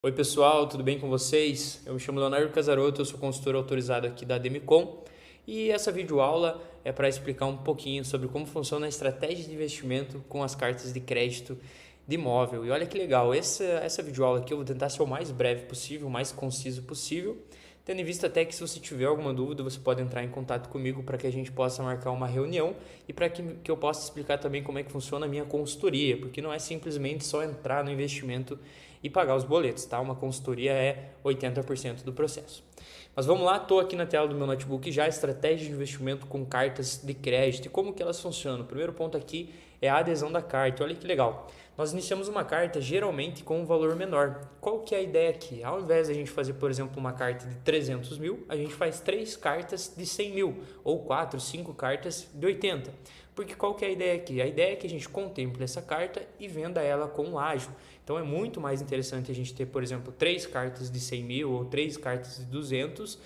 Oi pessoal, tudo bem com vocês? Eu me chamo Leonardo Casaroto, eu sou consultor autorizado aqui da Demicon e essa videoaula é para explicar um pouquinho sobre como funciona a estratégia de investimento com as cartas de crédito de imóvel. E olha que legal, essa videoaula aqui eu vou tentar ser o mais breve possível, o mais conciso possível, tendo em vista até que se você tiver alguma dúvida você pode entrar em contato comigo para que a gente possa marcar uma reunião e para que eu possa explicar também como é que funciona a minha consultoria, porque não é simplesmente só entrar no investimento e pagar os boletos, tá? Uma consultoria é 80% do processo. Mas vamos lá, estou aqui na tela do meu notebook já, estratégia de investimento com cartas de crédito e como que elas funcionam. O primeiro ponto aqui é a adesão da carta, olha que legal. Nós iniciamos uma carta geralmente com um valor menor. Qual que é a ideia aqui? Ao invés de a gente fazer, por exemplo, uma carta de 300 mil, a gente faz 3 cartas de 100 mil, ou 4, 5 cartas de 80. Porque qual que é a ideia aqui? A ideia é que a gente contemple essa carta e venda ela com um ágio. Então é muito mais interessante a gente ter, por exemplo, 3 cartas de 100 mil ou 3 cartas de 200,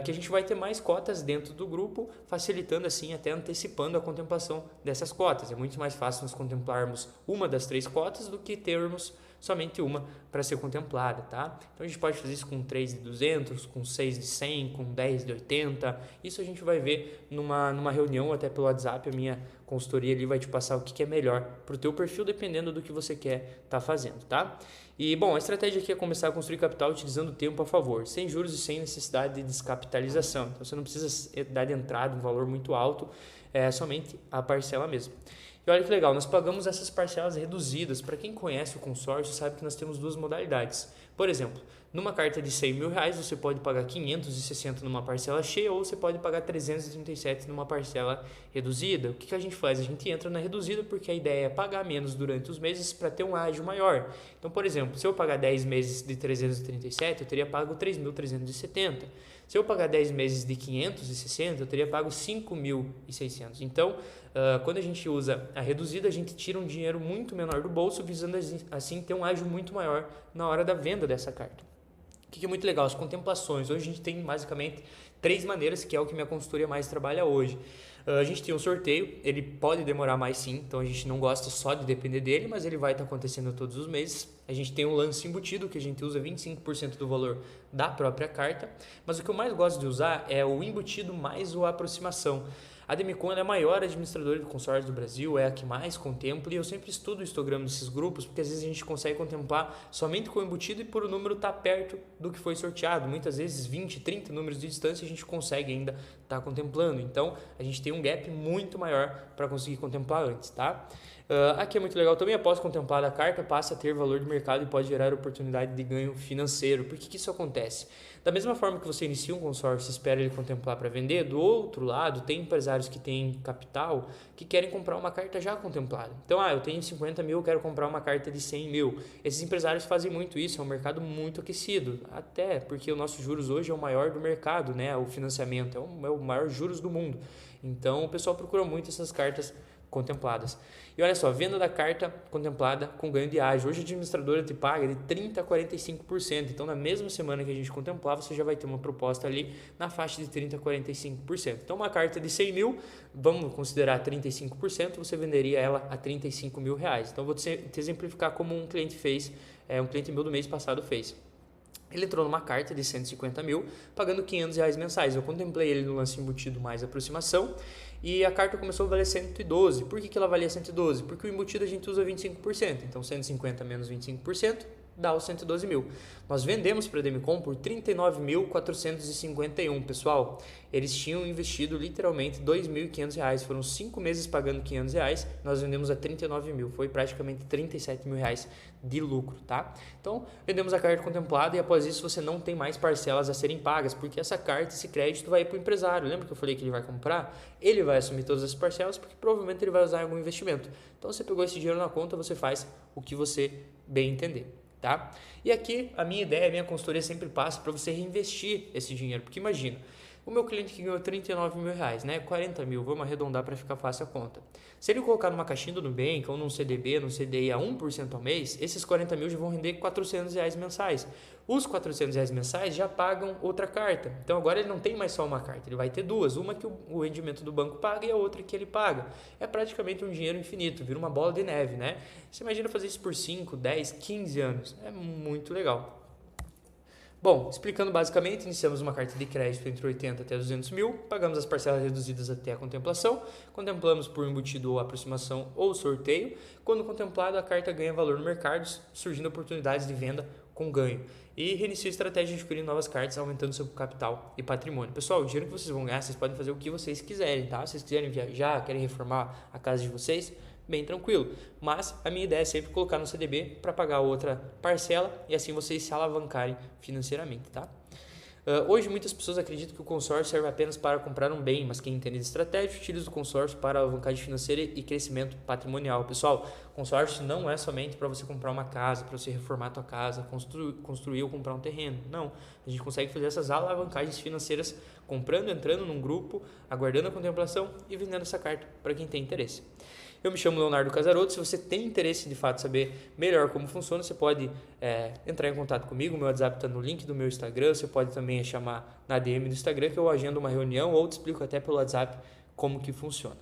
que a gente vai ter mais cotas dentro do grupo, facilitando assim, até antecipando a contemplação dessas cotas. É muito mais fácil nós contemplarmos uma das 3 cotas do que termos somente uma para ser contemplada, tá? Então a gente pode fazer isso com 3 de 200, com 6 de 100, com 10 de 80. Isso a gente vai ver numa reunião até pelo WhatsApp. A minha consultoria ali vai te passar o que é melhor para o teu perfil, dependendo do que você quer estar fazendo, tá? E, bom, a estratégia aqui é começar a construir capital utilizando o tempo a favor, sem juros e sem necessidade de descapitalização. Então, você não precisa dar de entrada um valor muito alto, é somente a parcela mesmo. E olha que legal, nós pagamos essas parcelas reduzidas. Para quem conhece o consórcio, sabe que nós temos duas modalidades. Por exemplo, numa carta de 100 mil reais, você pode pagar 560 numa parcela cheia ou você pode pagar 337 numa parcela reduzida. O que a gente faz? A gente entra na reduzida porque a ideia é pagar menos durante os meses para ter um ágio maior. Então, por exemplo, se eu pagar 10 meses de 337, eu teria pago 3.370. Se eu pagar 10 meses de 560, eu teria pago 5.600. Então, quando a gente usa a reduzida, a gente tira um dinheiro muito menor do bolso, visando assim ter um ágio muito maior na hora da venda dessa carta. O que é muito legal? As contemplações. Hoje a gente tem basicamente 3 maneiras, que é o que minha consultoria mais trabalha hoje. A gente tem um sorteio, ele pode demorar mais sim, então a gente não gosta só de depender dele, mas ele vai estar acontecendo todos os meses. A gente tem um lance embutido, que a gente usa 25% do valor da própria carta, mas o que eu mais gosto de usar é o embutido mais o aproximação. A Demicon é a maior administradora de consórcios do Brasil, é a que mais contempla, e eu sempre estudo o histograma desses grupos, porque às vezes a gente consegue contemplar somente com o embutido e por o número estar perto do que foi sorteado. Muitas vezes 20, 30 números de distância a gente consegue ainda estar contemplando. Então a gente tem um gap muito maior para conseguir contemplar antes, tá? Aqui é muito legal também, após contemplar a carta, passa a ter valor de mercado e pode gerar oportunidade de ganho financeiro. Por que isso acontece? Da mesma forma que você inicia um consórcio e espera ele contemplar para vender, do outro lado tem empresários que têm capital que querem comprar uma carta já contemplada. Então, eu tenho 50 mil, quero comprar uma carta de 100 mil. Esses empresários fazem muito isso, é um mercado muito aquecido, até porque o nosso juros hoje é o maior do mercado, né? O financiamento é o maior juros do mundo. Então, o pessoal procura muito essas cartas contempladas. E olha só, venda da carta contemplada com ganho de ágio. Hoje a administradora te paga de 30% a 45%. Então, na mesma semana que a gente contemplar, você já vai ter uma proposta ali na faixa de 30% a 45%. Então, uma carta de 100 mil, vamos considerar 35%, você venderia ela a 35 mil reais. Então, vou te exemplificar como um cliente fez, um cliente meu do mês passado fez. Ele entrou numa carta de 150 mil, pagando 500 reais mensais. Eu contemplei ele no lance embutido mais aproximação e a carta começou a valer 112. Por que ela valia 112? Porque o embutido a gente usa 25%. Então, 150 menos 25% dá os 112 mil. Nós vendemos para a Demicon por 39.451. Pessoal, eles tinham investido literalmente 2.500 reais. Foram 5 meses pagando 500 reais. Nós vendemos a 39 mil. Foi praticamente 37 mil reais de lucro, tá? Então, vendemos a carta contemplada e após isso você não tem mais parcelas a serem pagas, porque essa carta, esse crédito vai para o empresário. Lembra que eu falei que ele vai comprar? Ele vai assumir todas as parcelas porque provavelmente ele vai usar em algum investimento. Então, você pegou esse dinheiro na conta, você faz o que você bem entender. Tá? E aqui a minha ideia, a minha consultoria sempre passa para você reinvestir esse dinheiro, porque imagina, o meu cliente que ganhou 39 mil reais, né? 40 mil, vamos arredondar para ficar fácil a conta. Se ele colocar numa caixinha do Nubank ou num CDB, num CDI a 1% ao mês, esses 40 mil já vão render 400 reais mensais. Os 400 reais mensais já pagam outra carta. Então agora ele não tem mais só uma carta, ele vai ter duas. Uma que o rendimento do banco paga e a outra que ele paga. É praticamente um dinheiro infinito, vira uma bola de neve, né? Você imagina fazer isso por 5, 10, 15 anos. É muito legal. Bom, explicando basicamente, iniciamos uma carta de crédito entre 80 até 200 mil, pagamos as parcelas reduzidas até a contemplação, contemplamos por embutido ou aproximação ou sorteio. Quando contemplado, a carta ganha valor no mercado, surgindo oportunidades de venda com ganho. E reinicia a estratégia de adquirir novas cartas, aumentando seu capital e patrimônio. Pessoal, o dinheiro que vocês vão ganhar, vocês podem fazer o que vocês quiserem, tá? Se vocês quiserem viajar, querem reformar a casa de vocês, bem tranquilo. Mas a minha ideia é sempre colocar no CDB para pagar outra parcela e assim vocês se alavancarem financeiramente, tá? Hoje muitas pessoas acreditam que o consórcio serve apenas para comprar um bem, mas quem entende de estratégia utiliza o consórcio para alavancagem financeira e crescimento patrimonial. Pessoal, consórcio não é somente para você comprar uma casa, para você reformar a tua casa, construir ou comprar um terreno. Não, a gente consegue fazer essas alavancagens financeiras comprando, entrando num grupo, aguardando a contemplação e vendendo essa carta para quem tem interesse. Eu me chamo Leonardo Casarotto. Se você tem interesse de fato saber melhor como funciona, você pode entrar em contato comigo. Meu WhatsApp está no link do meu Instagram. Você pode também chamar na DM do Instagram que eu agendo uma reunião ou te explico até pelo WhatsApp como que funciona.